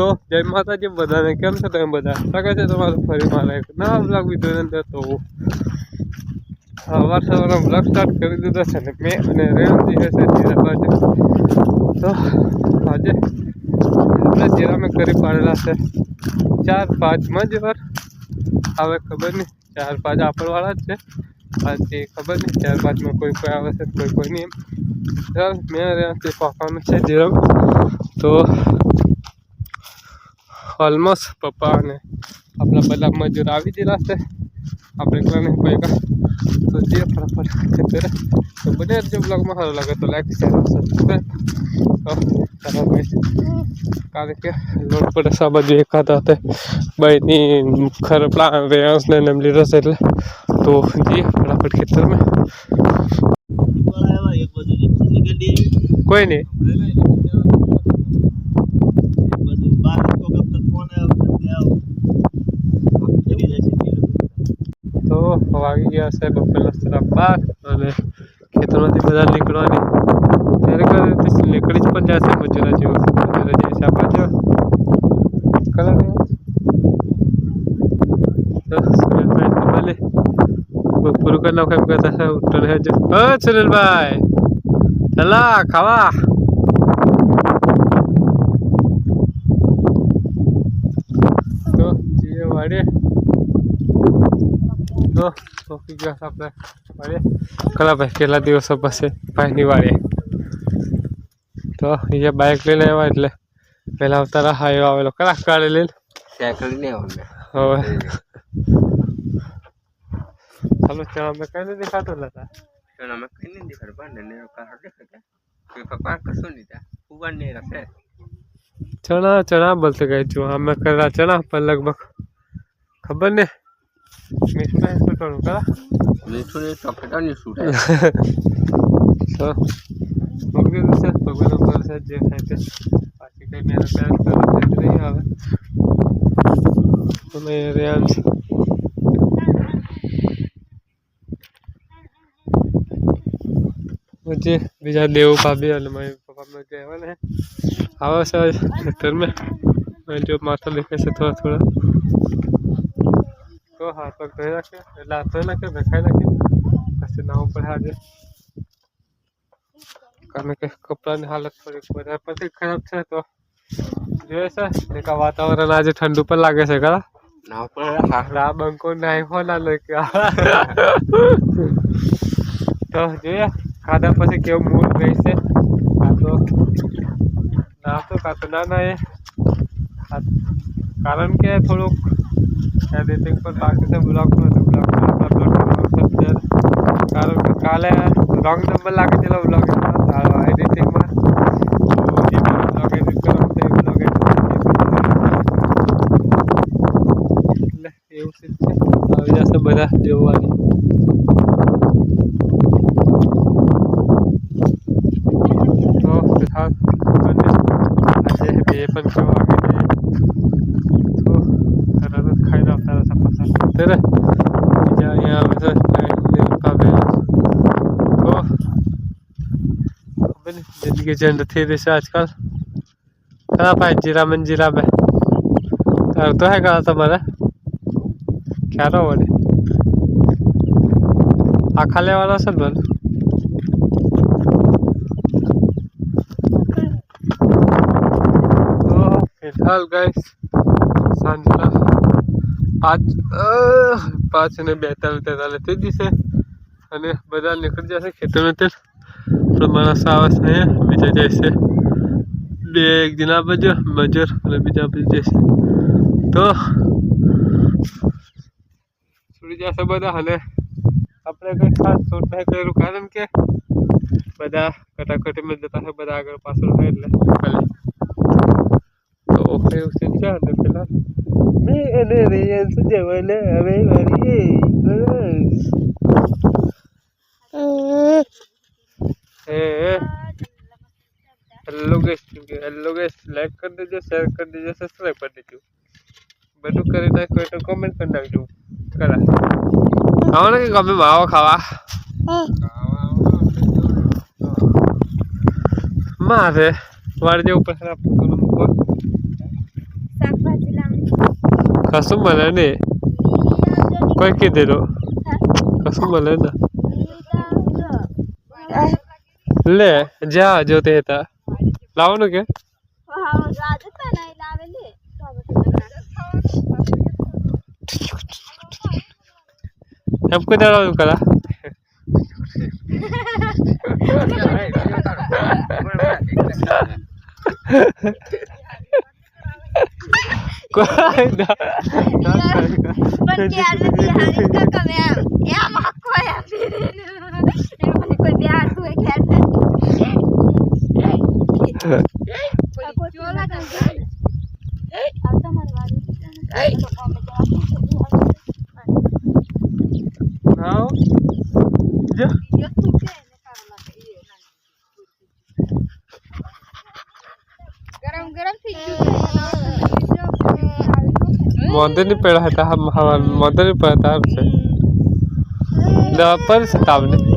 તો જય માતાજી બધાને, કેમ છો તમે બધા? સ્વાગત છે તમારું ફરી મારા એક નવા બ્લોગ વિડીયોની અંદર. તો સવાર સવારનો બ્લોગ સ્ટાર્ટ કરી દીધો છે ને મેં અને રેણુજી છે જીરા બાજુ. તો આજે આપણે જીરા મેં કરી પાડેલા છે 4-5 મજવાર. હવે ખબર નહીં 4-5 આપણવાળા જ છે, બાકી ખબર નહીં 4-5 કોઈ આવે છે કોઈ નહીં. ચાલ મેં રેણુજી પાકવાનું છે જીરા. તો ઓલમોસ્ટ પપ્પા અને આપણા બધા મજૂર આવી ગયેલા છે, આપણે એકલા નહીં પૈકા. તો જે ફટાફટ ખેતરે તો બને જો બ્લોગમાં સારું લાગે તો લાઈક શેર સબસ્ક્રાઈબ. તો ચાલો ભાઈ, કારણ કે લોડ પડે સા બાજુ એકાદા હતા ભાઈની ખરપડા રેયાસને એમ લીધો છે એટલે. તો જઈએ ફટાફટ ખેતરમાં. કોઈ નહીં તો વાગી ગયા છે બપોરના તરફ 12 અને ખેતરમાંથી બધા નીકળવાની ત્યારે નીકળી જ પણ જશે મજૂરા જેવો. મજૂરા જે છે આપણા જેવા કલર પૂરું કરી નાખો એમ કહેતા છે. ઉઠતો રહે છે સુનિલભાઈ, ચલા ખાવા. તો જીએ વાળીએ તો સોંપી ગયા આપણે વાળીએ. કલા ભાઈ કેટલા દિવસો પછી ભાઈની વાળીએ. તો અહીંયા બાઇક લઈને આવ્યા એટલે પહેલાં આવતા હાઈવે આવેલો કલા ગાડી લઈને સાયકલ લઈને આવ્યો. હવે ચાલો ચણા મેં કઈ નહીં દેખાતો હતા. ચણા મેં કઈ નહીં દેખાડો ચણા ચણા બોલते गए जो हमें कर रहा चना पर लगभग खबर नहीं मीठू नहीं सुटવાનું કરા મીઠું ને ટપટા ની સુટે. તો મગની છે ભગવાન પર છે જે થાય તે, બાકી કઈ મહેનત કરવા નહીં આવે. તો મેં રેયાન मुझे बीजा देव भाभी और मेरे पापा में गए हुए हैं आवा से खेतर में. मैं जो माथा लिखे से थोड़ा थोड़ा तो हाथ पग धोए रखे हाथ धोए रखे रखाई रखे પછી નાવ પર આજે કારણ કે કપડાની હાલત થોડી વધારે પછી ખરાબ છે. તો જોઈએ છે એક વાતાવરણ આજે ઠંડુ પણ લાગે છે ખરા નાવ પર આ બંકો નાઈ હોના લઈ તો જોઈએ ખાધા પછી કેવું મૂડ રહેશે. કાં તો ના એ કારણ કે થોડુંક એડિટિંગ પર બાકી છે બ્લોગનું. કારણ કે કાલે રોંગ નંબર લાગી ગયેલો બ્લોગ એડિટિંગમાં. બ્લોગ એડિટ કરવાનું તો બ્લોગ એડિટ એટલે એવું સીન છે. આવી જશે બધા જોવાની. આજે બે પણ કેવા વાગે તો તરત જ ખાઈને આવતા રહેશે પાછા અત્યારે બીજા અહીંયા આવે છે તો ખબર નહીં જિંદગી ચેન્જ થઈ રહી છે આજકાલ. કયા ભાઈ જીરા ભાઈ તાર તો હે કયા તમારે ખ્યાલ વળે આખા લેવાનો છે ને મને. હાલ ગાઈસ સાંજના 5:42 થઈ જશે અને બધા નીકળી જશે ખેતરમાં. તે માણસ આવે છે બીજા જાય છે બે એક જણા બાજુ મજૂર અને બીજા બાજુ જશે. તો છોડી જશે બધા અને આપણે કંઈ ખાસ શૂટ નહીં કર્યું કારણ કે બધા કટાકટીમાં જતા છે, બધા આગળ પાછળ હોય એટલે ખાલી. તો એવું છે અને પેલા મેં એને રેન્સ જવાને હવે વળી હેલો ગાઈસ લાઈક કરી દેજો, શેર કરી દેજો, સબસ્ક્રાઈબ કરી દેજો, બધું કરી નાખો તો કોમેન્ટ કરી નાખજો. કરા આવો ને કે ગમે આવો ખાવા મારે વાળ જેવું પસંદ આપવું મૂકો कसम मला ने कोई के दे लो कसम मला ना ले जा जो ते था लाओ ना के हमको दे रहा हूँ कला कोई ना पण क्या बिहारी का कम है या मक्को है फिर कोई बिहार तू है क्या चोला कर अब तो मरवा दे आओ जा ये तू के ने करना ये गरम गरम थी मदन नहीं पड़ा था हम मदन नहीं पड़ा था हमसे पर सतावने